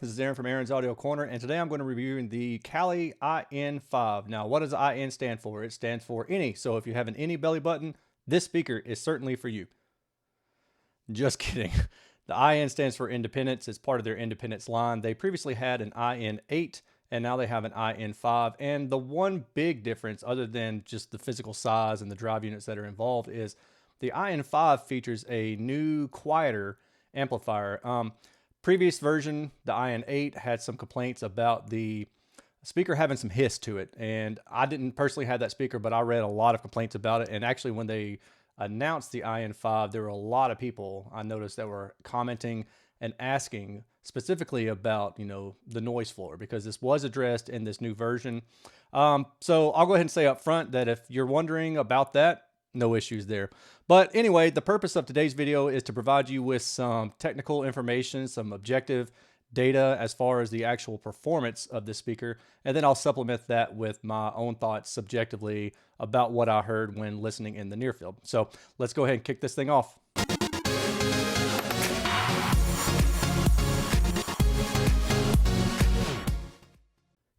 This is Aaron from Aaron's Audio Corner, and today I'm going to be reviewing the Kali IN-5. Now, what does IN stand for? It stands for any. So if you have an any belly button, this speaker is certainly for you. Just kidding. The IN stands for independence. It's part of their independence line. They previously had an IN-8, and now they have an IN-5. And the one big difference, other than just the physical size and the drive units that are involved, is the IN-5 features a new, quieter amplifier. Previous version, the IN-8, had some complaints about the speaker having some hiss to it. And I didn't personally have that speaker, but I read a lot of complaints about it. And actually, when they announced the IN-5, there were a lot of people I noticed that were commenting and asking specifically about, the noise floor, because this was addressed in this new version. So I'll go ahead and say up front that if you're wondering about that, no issues there. But anyway, the purpose of today's video is to provide you with some technical information, some objective data as far as the actual performance of this speaker, and then I'll supplement that with my own thoughts subjectively about what I heard when listening in the near field. So let's go ahead and kick this thing off.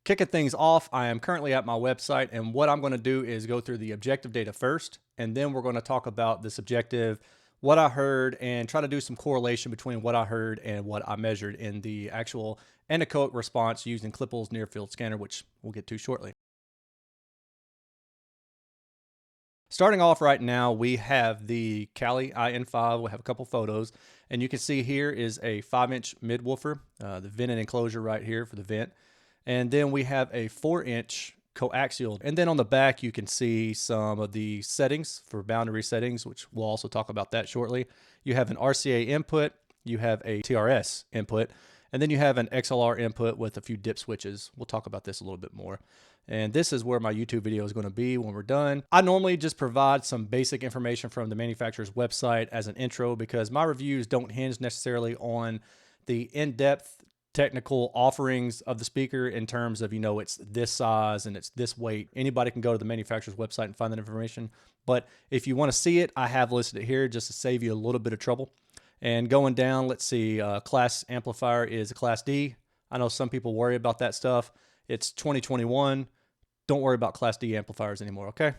Kicking things off, I am currently at my website, and what I'm going to do is go through the objective data first, and then we're going to talk about the subjective, what I heard, and try to do some correlation between what I heard and what I measured in the actual anechoic response using Klippel's near field scanner, which we'll get to shortly. Starting off right now, we have the Kali IN-5. We'll have a couple photos, and you can see here is a 5-inch mid-woofer, the vented enclosure right here for the vent. And then we have a 4-inch coaxial. And then on the back, you can see some of the settings for boundary settings, which we'll also talk about that shortly. You have an RCA input, you have a TRS input, and then you have an XLR input with a few dip switches. We'll talk about this a little bit more. And this is where my YouTube video is going to be when we're done. I normally just provide some basic information from the manufacturer's website as an intro, because my reviews don't hinge necessarily on the in-depth technical offerings of the speaker in terms of, it's this size and it's this weight. Anybody can go to the manufacturer's website and find that information. But if you want to see it, I have listed it here just to save you a little bit of trouble. And going down, let's see, class amplifier is a class D. I know some people worry about that stuff. It's 2021. Don't worry about class D amplifiers anymore, okay?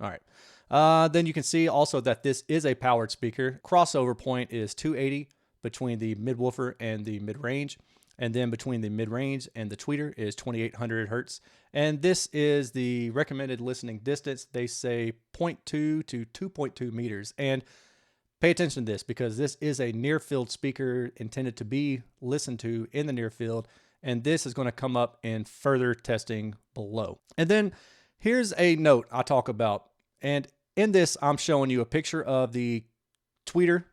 All right. Then you can see also that this is a powered speaker. Crossover point is 280 between the mid-woofer and the mid-range. And then between the mid-range and the tweeter is 2800 hertz. And this is the recommended listening distance. They say 0.2 to 2.2 meters. And pay attention to this, because this is a near field speaker intended to be listened to in the near field. And this is going to come up in further testing below. And then here's a note I talk about. And in this, I'm showing you a picture of the tweeter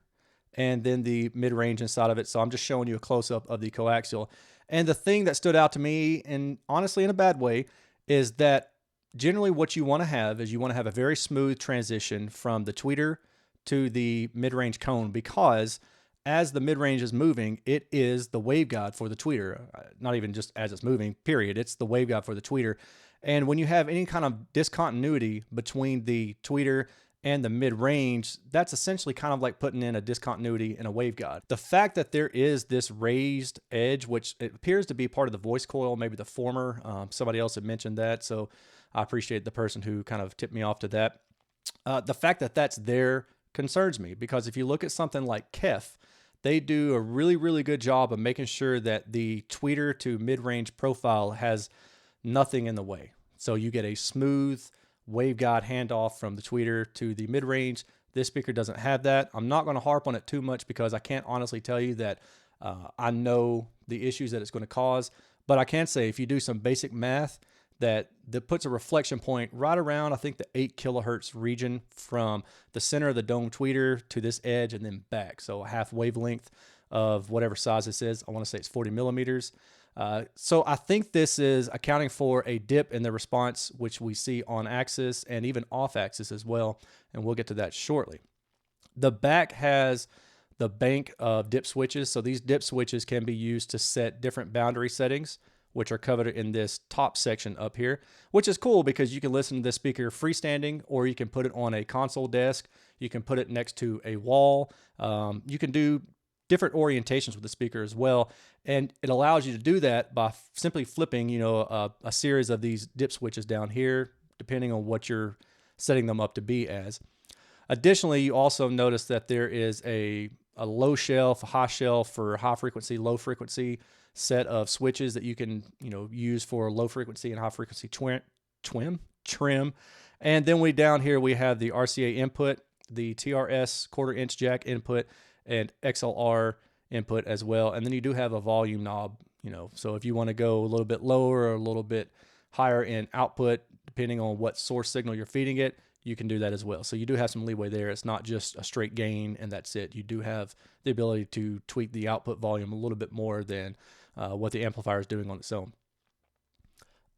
and then the mid-range inside of it. So I'm just showing you a close-up of the coaxial. And the thing that stood out to me, and honestly in a bad way, is that generally what you want to have is you want to have a very smooth transition from the tweeter to the mid-range cone, because as the mid-range is moving, it is the waveguide for the tweeter. Not even just as it's moving, period. It's the waveguide for the tweeter. And when you have any kind of discontinuity between the tweeter and the mid-range, that's essentially kind of like putting in a discontinuity in a waveguide. The fact that there is this raised edge, which it appears to be part of the voice coil, maybe the former, somebody else had mentioned that, so I appreciate the person who kind of tipped me off to that. The fact that that's there concerns me, because if you look at something like KEF, they do a really, really good job of making sure that the tweeter to mid-range profile has nothing in the way. So you get a smooth waveguide handoff from the tweeter to the mid-range. This speaker doesn't have that. I'm not going to harp on it too much, because I can't honestly tell you that I know the issues that it's going to cause. But I can say, if you do some basic math, that puts a reflection point right around, I think, the 8 kilohertz region from the center of the dome tweeter to this edge and then back. So a half wavelength of whatever size this is. I want to say it's 40 millimeters. So I think this is accounting for a dip in the response, which we see on axis and even off axis as well. And we'll get to that shortly. The back has the bank of dip switches. So these dip switches can be used to set different boundary settings, which are covered in this top section up here, which is cool because you can listen to this speaker freestanding, or you can put it on a console desk. You can put it next to a wall. You can do different orientations with the speaker as well. And it allows you to do that by simply flipping, a series of these dip switches down here, depending on what you're setting them up to be as. Additionally, you also notice that there is a low shelf, a high shelf for high frequency, low frequency set of switches that you can, use for low frequency and high frequency trim. And then down here, we have the RCA input, the TRS 1/4 inch jack input, and XLR input as well. And then you do have a volume knob, so if you want to go a little bit lower or a little bit higher in output, depending on what source signal you're feeding it, you can do that as well. So you do have some leeway there. It's not just a straight gain and that's it. You do have the ability to tweak the output volume a little bit more than what the amplifier is doing on its own.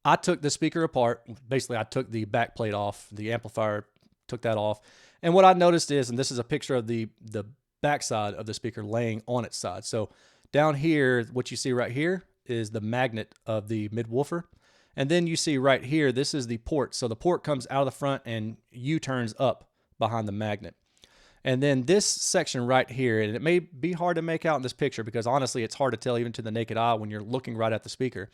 I took the speaker apart. Basically, I took the back plate off, the amplifier, took that off. And what I noticed is, and this is a picture of the backside of the speaker laying on its side. So down here, what you see right here is the magnet of the mid-woofer. And then you see right here, this is the port. So the port comes out of the front and U-turns up behind the magnet. And then this section right here, and it may be hard to make out in this picture because honestly, it's hard to tell even to the naked eye when you're looking right at the speaker.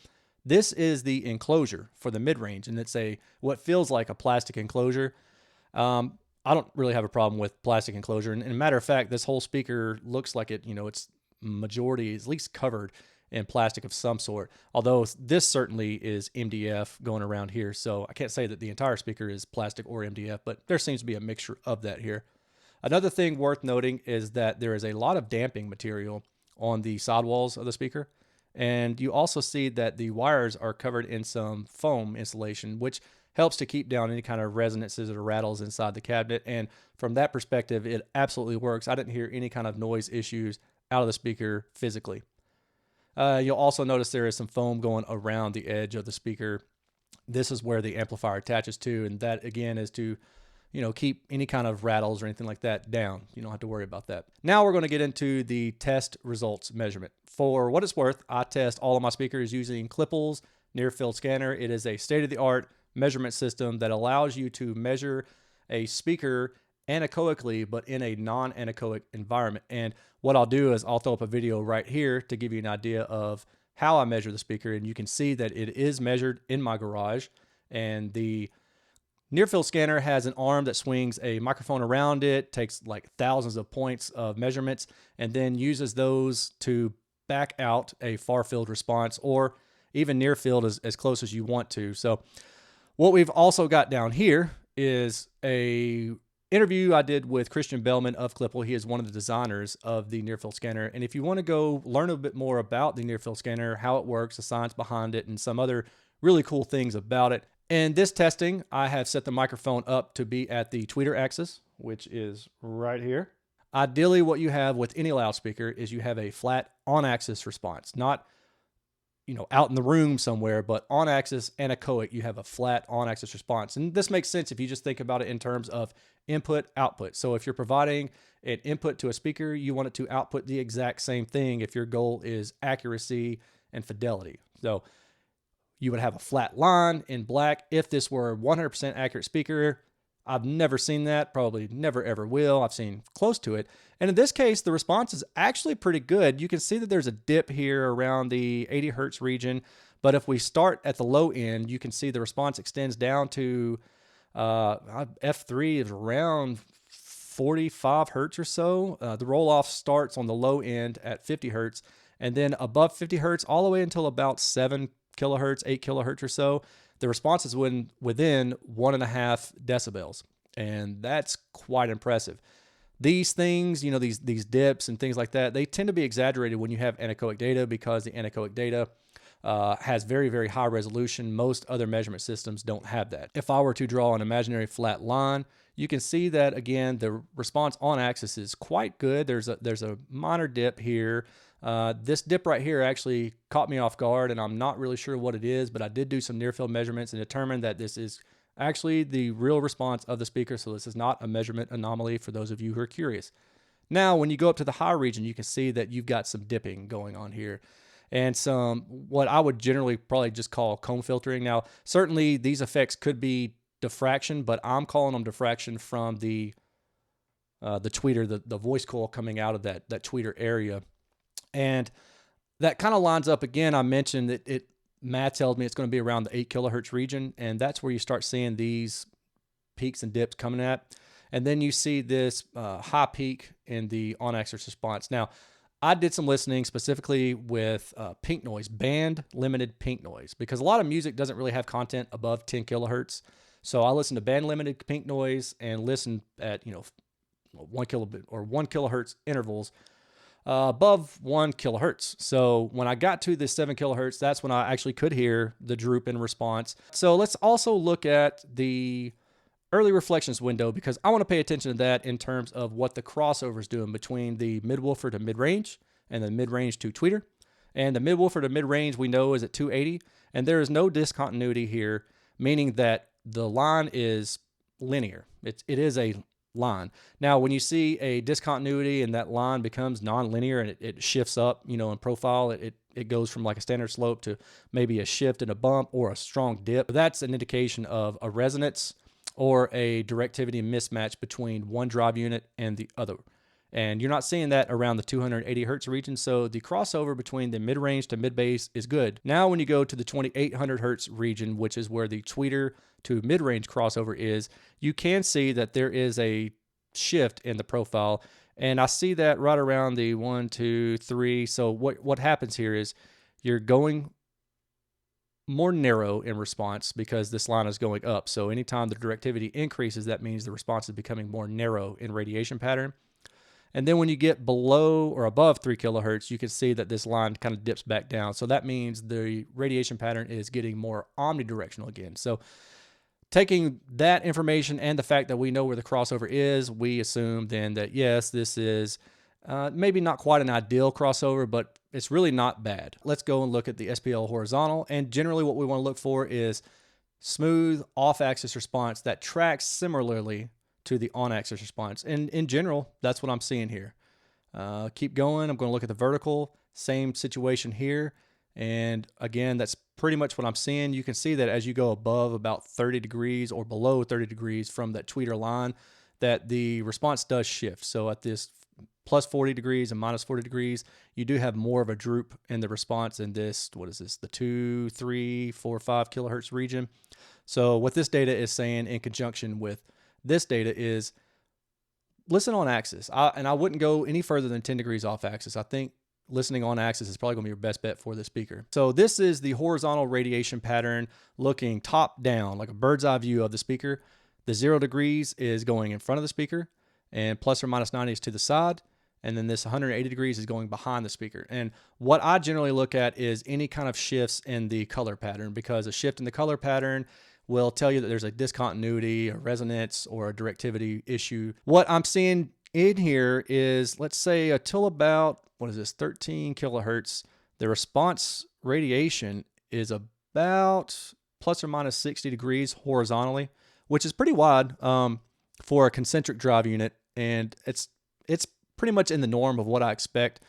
This is the enclosure for the mid-range, and it's what feels like a plastic enclosure. I don't really have a problem with plastic enclosure. And, a matter of fact, this whole speaker looks like its majority is at least covered in plastic of some sort. Although this certainly is MDF going around here. So I can't say that the entire speaker is plastic or MDF, but there seems to be a mixture of that here. Another thing worth noting is that there is a lot of damping material on the sidewalls of the speaker. And you also see that the wires are covered in some foam insulation, which helps to keep down any kind of resonances or rattles inside the cabinet. And from that perspective, it absolutely works. I didn't hear any kind of noise issues out of the speaker physically. You'll also notice there is some foam going around the edge of the speaker. This is where the amplifier attaches to, and that again is to keep any kind of rattles or anything like that down. You don't have to worry about that. Now we're going to get into the test results measurement. For what it's worth, I test all of my speakers using Klippel's near field scanner. It is a state-of-the-art measurement system that allows you to measure a speaker anechoically, but in a non-anechoic environment. And what I'll do is I'll throw up a video right here to give you an idea of how I measure the speaker. And you can see that it is measured in my garage. And the near field scanner has an arm that swings a microphone around it, takes like thousands of points of measurements, and then uses those to back out a far field response or even near field as close as you want to. So what we've also got down here is a interview I did with Christian Bellman of Klippel. He is one of the designers of the near field scanner. And if you want to go learn a bit more about the near field scanner, how it works, the science behind it, and some other really cool things about it. In this testing, I have set the microphone up to be at the tweeter axis, which is right here. Ideally, what you have with any loudspeaker is you have a flat on-axis response, not out in the room somewhere, but on axis anechoic, you have a flat on axis response. And this makes sense if you just think about it in terms of input output. So if you're providing an input to a speaker, you want it to output the exact same thing if your goal is accuracy and fidelity. So you would have a flat line in black. If this were a 100% accurate speaker, I've never seen that, probably never ever will. I've seen close to it. And in this case, the response is actually pretty good. You can see that there's a dip here around the 80 hertz region. But if we start at the low end, you can see the response extends down to F3 is around 45 hertz or so. The roll off starts on the low end at 50 hertz. And then above 50 hertz all the way until about 7 kilohertz, 8 kilohertz or so. The response is within 1.5 decibels, and that's quite impressive. These things, these dips and things like that, they tend to be exaggerated when you have anechoic data because the anechoic data has very, very high resolution. Most other measurement systems don't have that. If I were to draw an imaginary flat line, you can see that, again, the response on axis is quite good. There's a minor dip here. This dip right here actually caught me off guard, and I'm not really sure what it is, but I did do some near field measurements and determined that this is actually the real response of the speaker. So this is not a measurement anomaly for those of you who are curious. Now, when you go up to the high region, you can see that you've got some dipping going on here and some what I would generally probably just call comb filtering. Now, certainly these effects could be diffraction, but I'm calling them diffraction from the the tweeter, the voice coil coming out of that tweeter area. And that kind of lines up again. I mentioned that Matt tells me it's going to be around the 8 kilohertz region, and that's where you start seeing these peaks and dips coming at. And then you see this high peak in the on-axis response. Now, I did some listening specifically with pink noise, band limited pink noise, because a lot of music doesn't really have content above 10 kilohertz. So I listened to band limited pink noise and listened at 1 kilobit or 1 kilohertz intervals above 1 kilohertz. So when I got to the 7 kilohertz, that's when I actually could hear the droop in response. So let's also look at the early reflections window, because I want to pay attention to that in terms of what the crossover is doing between the mid-woofer to mid-range and the mid-range to tweeter. And the mid-woofer to mid-range we know is at 280, and there is no discontinuity here, meaning that the line is linear. It is a line. Now, when you see a discontinuity and that line becomes non-linear and it shifts up, in profile, it goes from like a standard slope to maybe a shift and a bump or a strong dip. That's an indication of a resonance or a directivity mismatch between one drive unit and the other. And you're not seeing that around the 280 hertz region, so the crossover between the mid-range to mid-bass is good. Now when you go to the 2800 hertz region, which is where the tweeter to mid-range crossover is, you can see that there is a shift in the profile, and I see that right around the 1, 2, 3. So what happens here is you're going more narrow in response because this line is going up. So anytime the directivity increases, that means the response is becoming more narrow in radiation pattern. And then when you get below or above 3 kilohertz, you can see that this line kind of dips back down. So that means the radiation pattern is getting more omnidirectional again. So taking that information and the fact that we know where the crossover is, we assume then that yes, this is maybe not quite an ideal crossover, but it's really not bad. Let's go and look at the SPL horizontal. And generally what we want to look for is smooth off-axis response that tracks similarly to the on-axis response. And in general, that's what I'm seeing here. Keep going. I'm going to look at the vertical. Same situation here. And again, that's pretty much what I'm seeing. You can see that as you go above about 30 degrees or below 30 degrees from that tweeter line, that the response does shift. So at this plus 40 degrees and minus 40 degrees, you do have more of a droop in the response in this, what is this, the 2, 3, 4, 5 kilohertz region. So what this data is saying in conjunction with this data is listen on axis. And I wouldn't go any further than 10 degrees off axis. I think listening on axis is probably going to be your best bet for the speaker. So this is the horizontal radiation pattern looking top down, like a bird's eye view of the speaker. The 0 degrees is going in front of the speaker, and plus or minus 90 is to the side. And then this 180 degrees is going behind the speaker. And what I generally look at is any kind of shifts in the color pattern, because a shift in the color pattern will tell you that there's a discontinuity, a resonance, or a directivity issue. What I'm seeing in here is, let's say until about, 13 kilohertz, the response radiation is about plus or minus 60 degrees horizontally, which is pretty wide for a concentric drive unit. And it's pretty much in the norm of what I expect.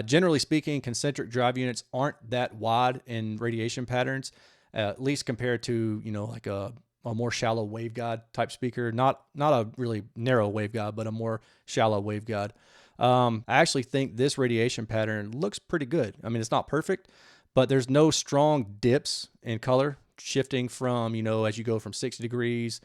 Generally speaking, concentric drive units aren't that wide in radiation patterns, at least compared to, like a more shallow waveguide type speaker, not a really narrow waveguide, but a more shallow waveguide. I actually think this radiation pattern looks pretty good. I mean, it's not perfect, but there's no strong dips in color shifting from, as you go from 60 degrees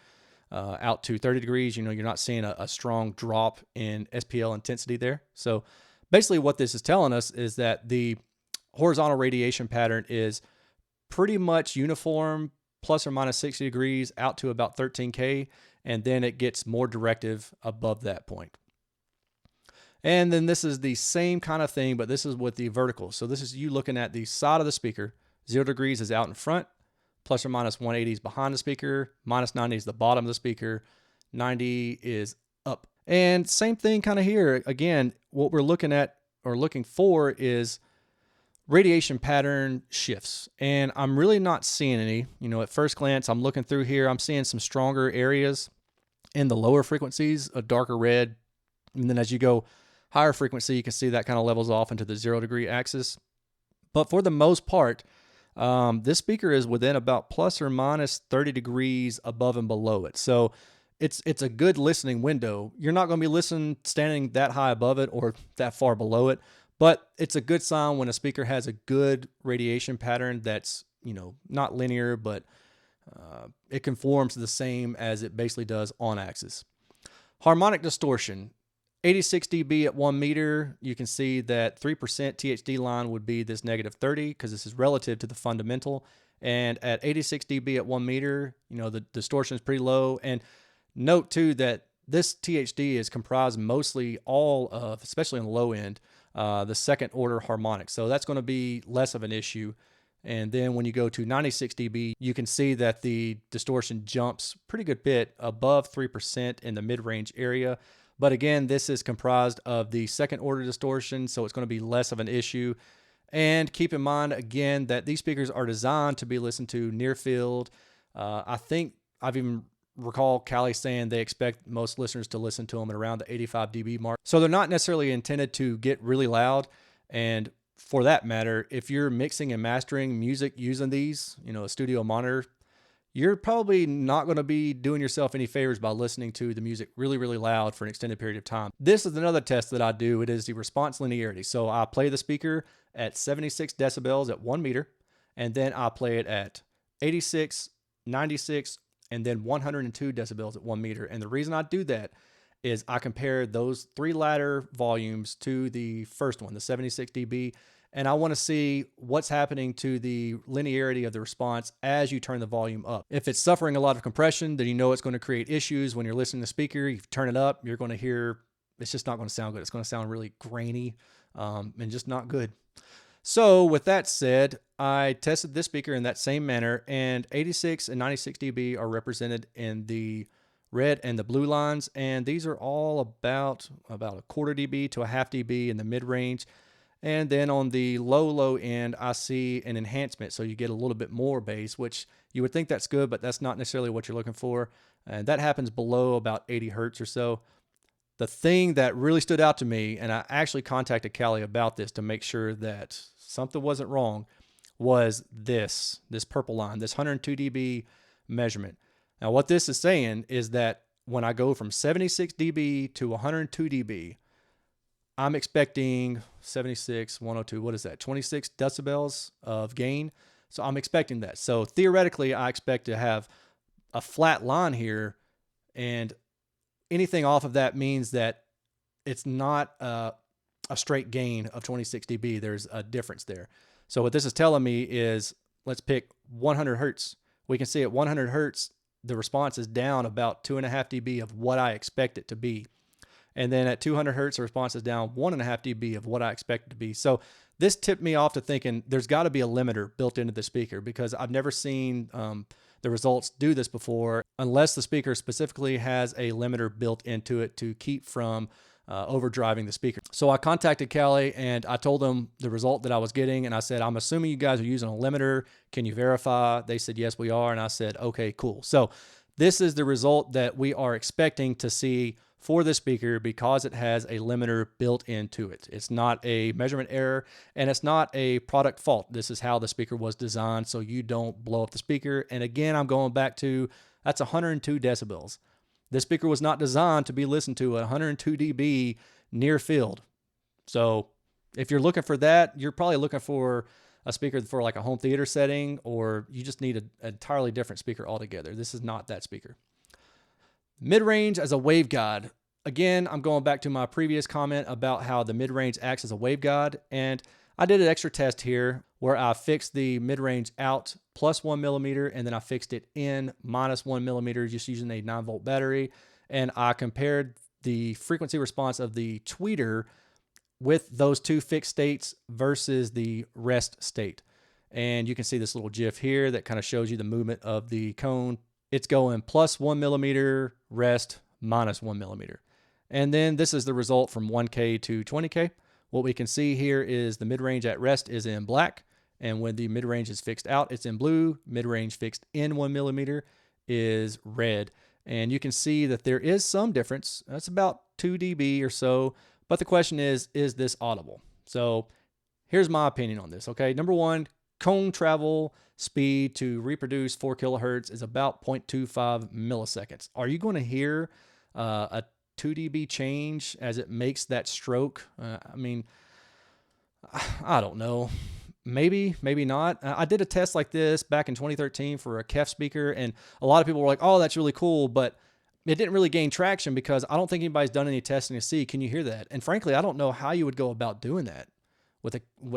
out to 30 degrees, you're not seeing a strong drop in SPL intensity there. So basically what this is telling us is that the horizontal radiation pattern is pretty much uniform, plus or minus 60 degrees out to about 13K, and then it gets more directive above that point. And then this is the same kind of thing, but this is with the vertical. So this is you looking at the side of the speaker. 0 degrees is out in front, plus or minus 180 is behind the speaker, minus 90 is the bottom of the speaker, 90 is up. And same thing kind of here. Again, what we're looking at or looking for is radiation pattern shifts. And I'm really not seeing any. At first glance, I'm looking through here, I'm seeing some stronger areas in the lower frequencies, a darker red. And then as you go higher frequency, you can see that kind of levels off into the 0 degree axis. But for the most part, this speaker is within about plus or minus 30 degrees above and below it. So it's a good listening window. You're not going to be listening standing that high above it or that far below it, but it's a good sign when a speaker has a good radiation pattern that's, you know, not linear, but it conforms to the same as it basically does on axis. Harmonic distortion, 86 dB at 1 meter. You can see that 3% THD line would be this -30 because this is relative to the fundamental. And at 86 dB at 1 meter, you know, the distortion is pretty low. And note too that this THD is comprised mostly all of, especially on the low end, the second order harmonics. So that's going to be less of an issue. And then when you go to 96 dB, you can see that the distortion jumps pretty good bit above 3% in the mid-range area. But again, this is comprised of the second order distortion, so it's going to be less of an issue. And keep in mind, again, that these speakers are designed to be listened to near field. I think I've even recall Callie saying they expect most listeners to listen to them at around the 85 dB mark. So they're not necessarily intended to get really loud. And for that matter, if you're mixing and mastering music using these, you know, a studio monitor, you're probably not going to be doing yourself any favors by listening to the music really, really loud for an extended period of time. This is another test that I do. It is the response linearity. So I play the speaker at 76 decibels at 1 meter, and then I play it at 86, 96, and then 102 decibels at 1 meter. And the reason I do that is I compare those three ladder volumes to the first one, the 76 dB, and I want to see what's happening to the linearity of the response as you turn the volume up. If it's suffering a lot of compression, then you know it's going to create issues when you're listening to the speaker. You turn it up, you're going to hear, it's just not going to sound good. It's going to sound really grainy and just not good. So with that said, I tested this speaker in that same manner, and 86 and 96 dB are represented in the red and the blue lines, and these are all about a 1/4 dB to a 1/2 dB in the mid-range. And then on the low end, I see an enhancement, so you get a little bit more bass, which you would think that's good, but that's not necessarily what you're looking for. And that happens below about 80 hertz or so. The thing that really stood out to me, and I actually contacted Callie about this to make sure that something wasn't wrong, was this purple line, this 102 dB measurement. Now what this is saying is that when I go from 76 dB to 102 dB, I'm expecting 76, 102, what is that? 26 decibels of gain. So I'm expecting that. So theoretically, I expect to have a flat line here, and anything off of that means that it's not a straight gain of 26 dB. There's a difference there. So what this is telling me is, let's pick 100 hertz. We can see at 100 hertz, the response is down about 2.5 dB of what I expect it to be. And then at 200 hertz, the response is down 1.5 dB of what I expect it to be. So this tipped me off to thinking there's got to be a limiter built into the speaker, because I've never seen the results do this before, unless the speaker specifically has a limiter built into it to keep from overdriving the speaker. So I contacted Callie and I told them the result that I was getting, and I said, I'm assuming you guys are using a limiter. Can you verify? They said, yes, we are. And I said, okay, cool. So this is the result that we are expecting to see for the speaker, because it has a limiter built into it. It's not a measurement error, and it's not a product fault. This is how the speaker was designed, so you don't blow up the speaker. And again, I'm going back to, that's 102 decibels. This speaker was not designed to be listened to at 102 dB near field. So if you're looking for that, you're probably looking for a speaker for like a home theater setting, or you just need an entirely different speaker altogether. This is not that speaker. Mid-range as a waveguide. Again, I'm going back to my previous comment about how the mid-range acts as a waveguide, and I did an extra test here where I fixed the mid-range out +1 millimeter, and then I fixed it in -1 millimeter just using a 9-volt battery, and I compared the frequency response of the tweeter with those two fixed states versus the rest state. And you can see this little GIF here that kind of shows you the movement of the cone. It's going +1 millimeter, rest, -1 millimeter. And then this is the result from 1K to 20K. What we can see here is the mid-range at rest is in black, and when the mid-range is fixed out, it's in blue. Mid-range fixed in 1 millimeter is red. And you can see that there is some difference. That's about 2 dB or so. But the question is this audible? So here's my opinion on this, okay? Number one, cone travel speed to reproduce 4 kilohertz is about 0.25 milliseconds. Are you going to hear a 2 dB change as it makes that stroke? I mean, I don't know. Maybe, maybe not. I did a test like this back in 2013 for a KEF speaker, and a lot of people were like, oh, that's really cool, but it didn't really gain traction because I don't think anybody's done any testing to see, can you hear that? And frankly, I don't know how you would go about doing that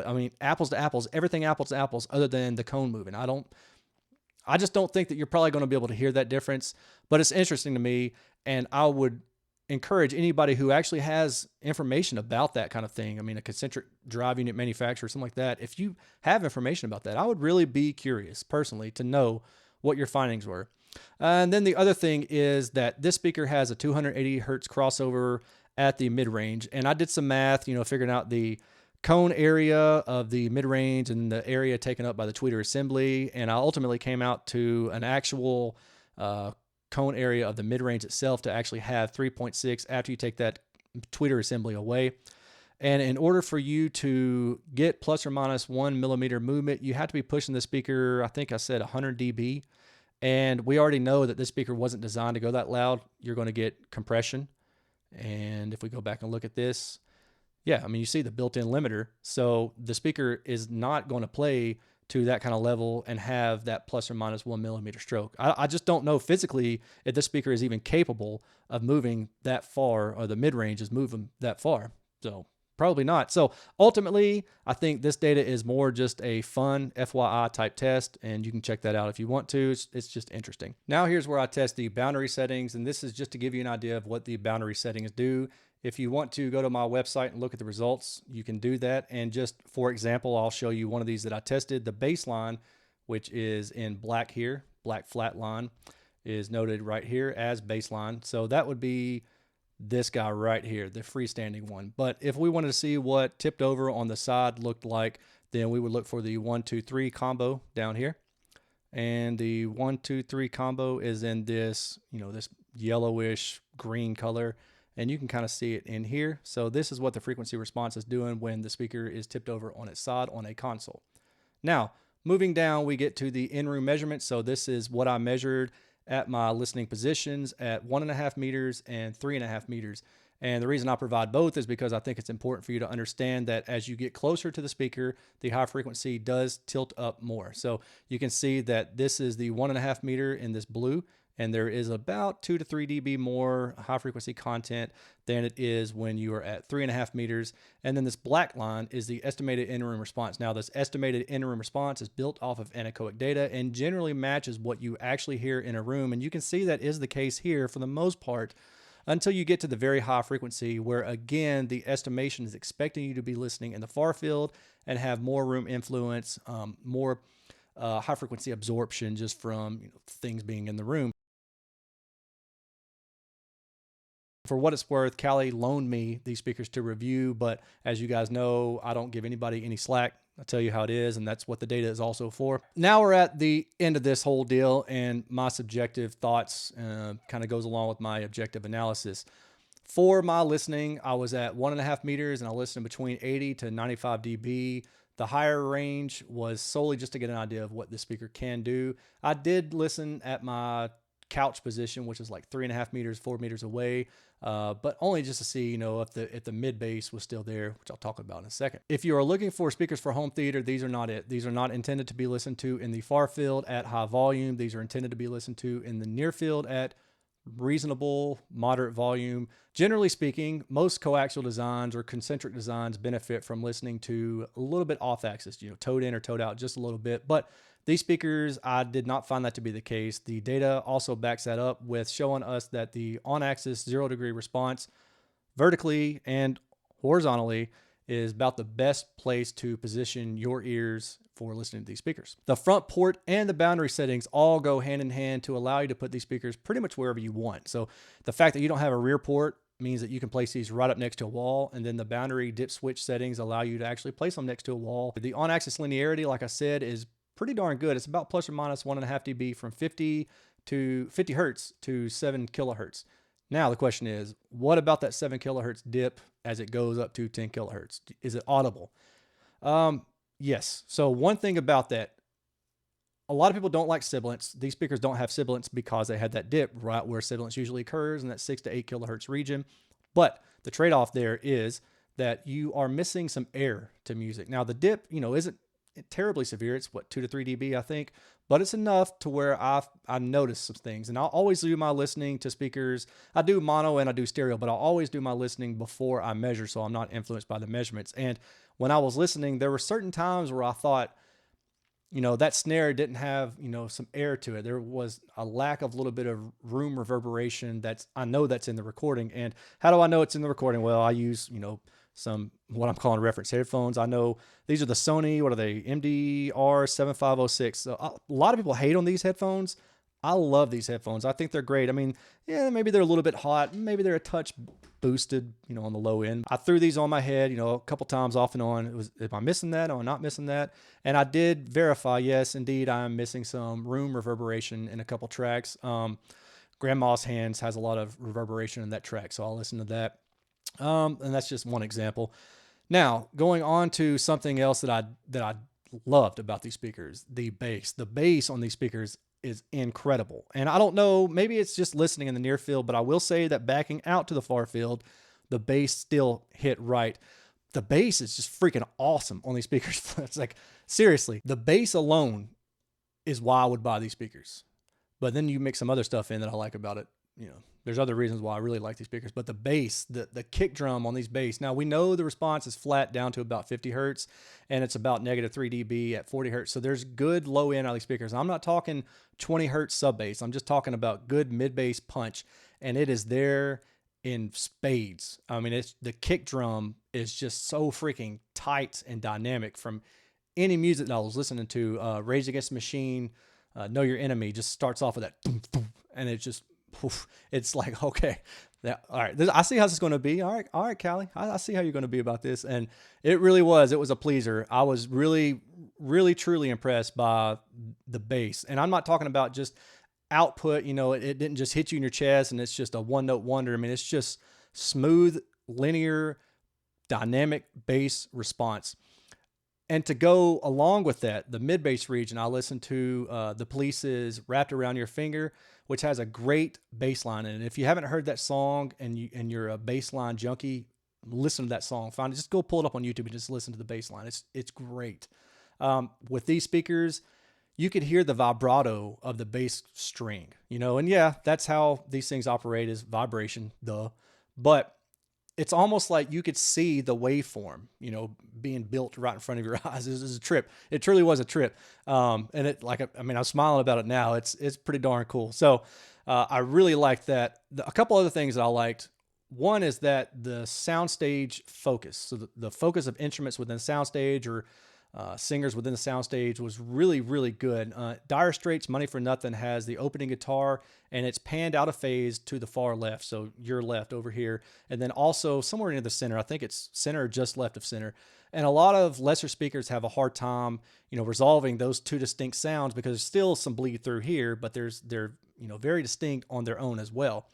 I mean, apples to apples, everything apples to apples other than the cone moving. I just don't think that you're probably going to be able to hear that difference, but it's interesting to me. And I would encourage anybody who actually has information about that kind of thing. I mean, a concentric drive unit manufacturer, something like that. If you have information about that, I would really be curious personally to know what your findings were. And then the other thing is that this speaker has a 280 hertz crossover at the mid range. And I did some math, figuring out the cone area of the mid range and the area taken up by the tweeter assembly. And I ultimately came out to an actual cone area of the mid range itself to actually have 3.6 after you take that tweeter assembly away. And in order for you to get plus or minus 1 millimeter movement, you have to be pushing the speaker, I think I said 100 dB. And we already know that this speaker wasn't designed to go that loud. You're going to get compression. And if we go back and look at this, yeah, I mean, you see the built-in limiter. So the speaker is not going to play to that kind of level and have that plus or minus 1 millimeter stroke. I just don't know physically if this speaker is even capable of moving that far, or the mid-range is moving that far. So probably not. So ultimately, I think this data is more just a fun FYI type test, and you can check that out if you want to. It's just interesting. Now here's where I test the boundary settings, and this is just to give you an idea of what the boundary settings do. If you want to go to my website and look at the results, you can do that. And just for example, I'll show you one of these that I tested. The baseline, which is in black here, black flat line, is noted right here as baseline. So that would be this guy right here, the freestanding one. But if we wanted to see what tipped over on the side looked like, then we would look for the 1, 2, 3 combo down here. And the 1, 2, 3 combo is in this, this yellowish green color. And you can kind of see it in here. So this is what the frequency response is doing when the speaker is tipped over on its side on a console. Now, moving down, we get to the in-room measurement. So this is what I measured at my listening positions at 1.5 meters and 3.5 meters. And the reason I provide both is because I think it's important for you to understand that as you get closer to the speaker, the high frequency does tilt up more. So you can see that this is the 1.5 meter in this blue, and there is about 2 to 3 dB more high frequency content than it is when you are at 3.5 meters. And then this black line is the estimated in-room response. Now, this estimated in-room response is built off of anechoic data and generally matches what you actually hear in a room. And you can see that is the case here for the most part until you get to the very high frequency, where again, the estimation is expecting you to be listening in the far field and have more room influence, more high frequency absorption just from things being in the room. For what it's worth, Callie loaned me these speakers to review, but as you guys know, I don't give anybody any slack. I tell you how it is, and that's what the data is also for. Now we're at the end of this whole deal, and my subjective thoughts kind of goes along with my objective analysis. For my listening, I was at 1.5 meters, and I listened between 80 to 95 dB. The higher range was solely just to get an idea of what this speaker can do. I did listen at my couch position, which is like 3.5 meters, 4 meters away, but only just to see, if the mid bass was still there, which I'll talk about in a second. If you are looking for speakers for home theater, these are not it. These are not intended to be listened to in the far field at high volume. These are intended to be listened to in the near field at reasonable, moderate volume. Generally speaking, most coaxial designs or concentric designs benefit from listening to a little bit off axis, towed in or towed out just a little bit. But these speakers, I did not find that to be the case. The data also backs that up with showing us that the on-axis 0-degree response vertically and horizontally is about the best place to position your ears for listening to these speakers. The front port and the boundary settings all go hand in hand to allow you to put these speakers pretty much wherever you want. So the fact that you don't have a rear port means that you can place these right up next to a wall, and then the boundary dip switch settings allow you to actually place them next to a wall. The on-axis linearity, like I said, is pretty darn good. It's about plus or minus 1.5 dB from 50 hertz to 7 kilohertz. Now the question is, what about that 7 kilohertz dip as it goes up to 10 kilohertz? Is it audible? Yes. So one thing about that, a lot of people don't like sibilants. These speakers don't have sibilants because they had that dip right where sibilance usually occurs in that 6 to 8 kilohertz region. But the trade-off there is that you are missing some air to music. Now the dip, isn't terribly severe. It's what, 2 to 3 dB, I think, but it's enough to where I notice some things. And I'll always do my listening to speakers. I do mono and I do stereo, but I'll always do my listening before I measure, so I'm not influenced by the measurements. And when I was listening, there were certain times where I thought, that snare didn't have, some air to it. There was a lack of a little bit of room reverberation I know that's in the recording. And how do I know it's in the recording? Well, I use, some, what I'm calling reference headphones. I know these are the Sony, what are they? MDR 7506. So a lot of people hate on these headphones. I love these headphones. I think they're great. I mean, yeah, maybe they're a little bit hot. Maybe they're a touch boosted, on the low end. I threw these on my head, a couple times off and on. Am I missing that? Am I not missing that? And I did verify, yes, indeed, I'm missing some room reverberation in a couple tracks. Grandma's Hands has a lot of reverberation in that track, so I'll listen to that. And that's just one example. Now, going on to something else that I loved about these speakers, the bass. The bass on these speakers is incredible. And I don't know, maybe it's just listening in the near field, but I will say that backing out to the far field, the bass still hit right. The bass is just freaking awesome on these speakers. It's like, seriously, the bass alone is why I would buy these speakers. But then you mix some other stuff in that I like about it. There's other reasons why I really like these speakers, but the bass, the kick drum on these bass. Now we know the response is flat down to about 50 hertz and it's about -3 dB at 40 hertz. So there's good low end out of these speakers. I'm not talking 20 hertz sub bass. I'm just talking about good mid bass punch, and it is there in spades. I mean, the kick drum is just so freaking tight and dynamic from any music that I was listening to. Rage Against the Machine, Know Your Enemy just starts off with that, and it just, it's like, okay, all right, I see how this is going to be. All right, Callie, I see how you're going to be about this. And it really was. It was a pleaser. I was really, really, truly impressed by the bass. And I'm not talking about just output. It didn't just hit you in your chest and it's just a one note wonder. I mean, it's just smooth, linear, dynamic bass response. And to go along with that, the mid bass region, I listened to The Police's Wrapped Around Your Finger, which has a great bass line in it. If you haven't heard that song and you're a bass line junkie, listen to that song. Just go pull it up on YouTube and just listen to the bass line. It's great. With these speakers, you could hear the vibrato of the bass string, and yeah, that's how these things operate, is vibration, but it's almost like you could see the waveform, being built right in front of your eyes. This is a trip. It truly was a trip. And I'm smiling about it now. It's pretty darn cool. So I really liked that. A couple other things that I liked. One is that the soundstage focus. So the focus of instruments within the soundstage, or singers within the soundstage, was really, really good. Dire Straits' Money for Nothing has the opening guitar, and it's panned out of phase to the far left. So your left over here. And then also somewhere near the center. I think it's center or just left of center. And a lot of lesser speakers have a hard time, resolving those two distinct sounds, because there's still some bleed through here, but they're, very distinct on their own as well.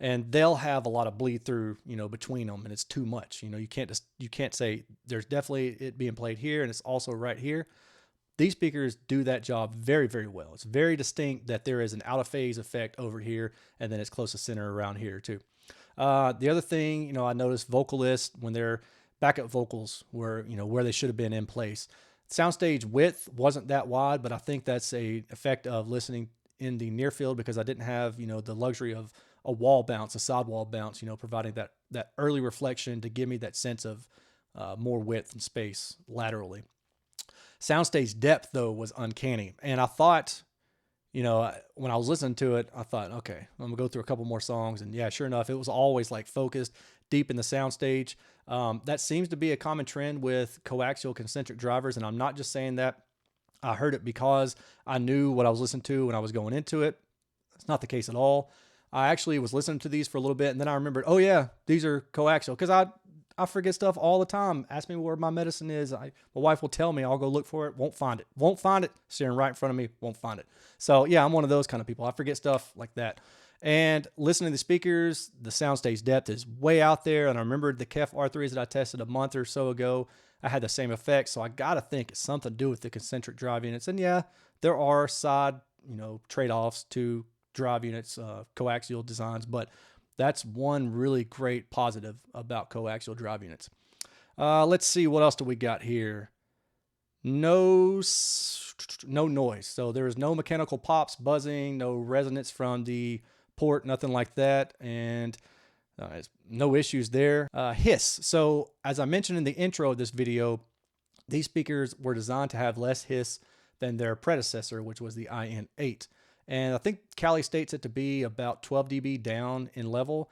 And they'll have a lot of bleed through, between them, and it's too much. You can't say there's definitely it being played here and it's also right here. These speakers do that job very, very well. It's very distinct that there is an out of phase effect over here, and then it's close to center around here too. The other thing, I noticed vocalists, when their backup vocals were, where they should have been in place. Soundstage width wasn't that wide, but I think that's a effect of listening in the near field, because I didn't have, the luxury of a wall bounce, a side wall bounce, providing that early reflection to give me that sense of more width and space laterally. Soundstage depth, though, was uncanny. And I thought, when I was listening to it, I thought, okay, I'm gonna go through a couple more songs. And yeah, sure enough, it was always like focused deep in the soundstage. That seems to be a common trend with coaxial concentric drivers. And I'm not just saying that. I heard it because I knew what I was listening to when I was going into it. It's not the case at all. I actually was listening to these for a little bit, and then I remembered, oh yeah, these are coaxial, because I forget stuff all the time. Ask me where my medicine is. My wife will tell me. I'll go look for it. Won't find it. Staring right in front of me. Won't find it. So yeah, I'm one of those kind of people. I forget stuff like that. And listening to the speakers, the soundstage depth is way out there. And I remembered the KEF R3s that I tested a month or so ago. I had the same effect. So I got to think it's something to do with the concentric drive units. And yeah, there are side, trade-offs to drive units, coaxial designs, but that's one really great positive about coaxial drive units. Let's see, what else do we got here? No noise. So there is no mechanical pops, buzzing, no resonance from the port, nothing like that. And no issues there. Hiss. So as I mentioned in the intro of this video, these speakers were designed to have less hiss than their predecessor, which was the IN-8. And I think Kali states it to be about 12 dB down in level.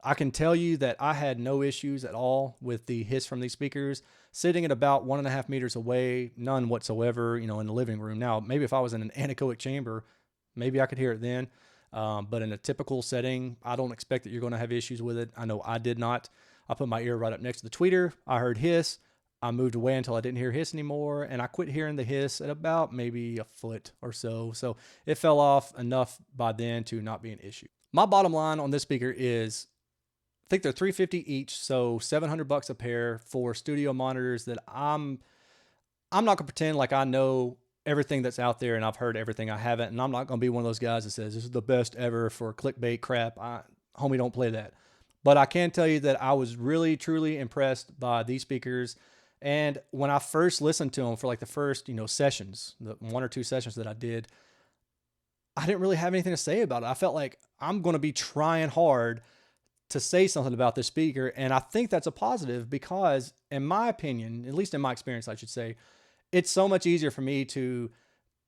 I can tell you that I had no issues at all with the hiss from these speakers, sitting at about 1.5 meters away, none whatsoever, in the living room. Now, maybe if I was in an anechoic chamber, maybe I could hear it then. But in a typical setting, I don't expect that you're going to have issues with it. I know I did not. I put my ear right up next to the tweeter. I heard hiss. I moved away until I didn't hear hiss anymore, and I quit hearing the hiss at about maybe a foot or so. So it fell off enough by then to not be an issue. My bottom line on this speaker is, I think they're $350 each, so $700 a pair for studio monitors that I'm not gonna pretend like I know everything that's out there and I've heard everything. I haven't, and I'm not gonna be one of those guys that says this is the best ever for clickbait crap. Homie, don't play that. But I can tell you that I was really, truly impressed by these speakers. And when I first listened to them for like the first, sessions, the 1 or 2 sessions that I did, I didn't really have anything to say about it. I felt like I'm going to be trying hard to say something about this speaker. And I think that's a positive because, in my opinion, at least in my experience, I should say, it's so much easier for me to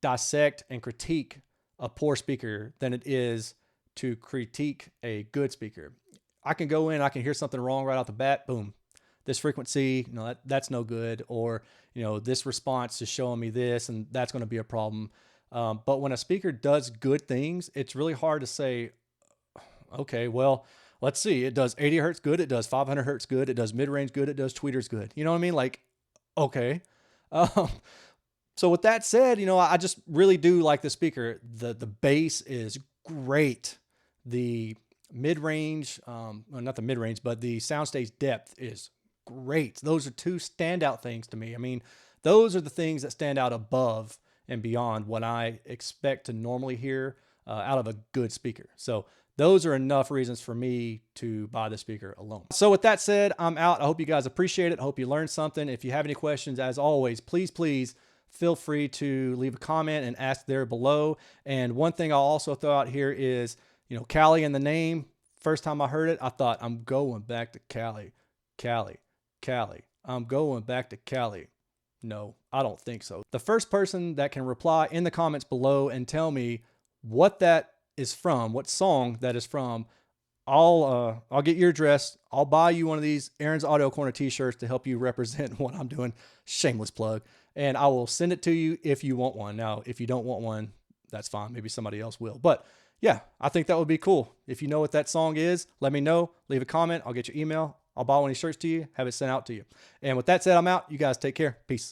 dissect and critique a poor speaker than it is to critique a good speaker. I can go in, I can hear something wrong right off the bat, boom. This frequency, that's no good. Or, this response is showing me this, and that's going to be a problem. But when a speaker does good things, it's really hard to say, okay, well, let's see. It does 80 hertz good. It does 500 hertz good. It does mid-range good. It does tweeters good. You know what I mean? Like, okay. So with that said, I just really do like the speaker. The bass is great. The mid-range, well, not the mid-range, but the soundstage depth is great. Those are two standout things to me. I mean, those are the things that stand out above and beyond what I expect to normally hear out of a good speaker. So those are enough reasons for me to buy the speaker alone. So with that said, I'm out. I hope you guys appreciate it. I hope you learned something. If you have any questions, as always, please feel free to leave a comment and ask there below. And one thing I'll also throw out here is, Kali in the name. First time I heard it, I thought, I'm going back to Kali. Kali. I'm going back to Kali. No, I don't think so. The first person that can reply in the comments below and tell me what that is from, what song that is from, I'll get your address. I'll buy you one of these Erin's Audio Corner t-shirts to help you represent what I'm doing. Shameless plug. And I will send it to you if you want one. Now, if you don't want one, that's fine. Maybe somebody else will. But yeah, I think that would be cool. If you know what that song is, let me know. Leave a comment. I'll get your email. I'll buy one of these shirts to you, have it sent out to you. And with that said, I'm out. You guys take care. Peace.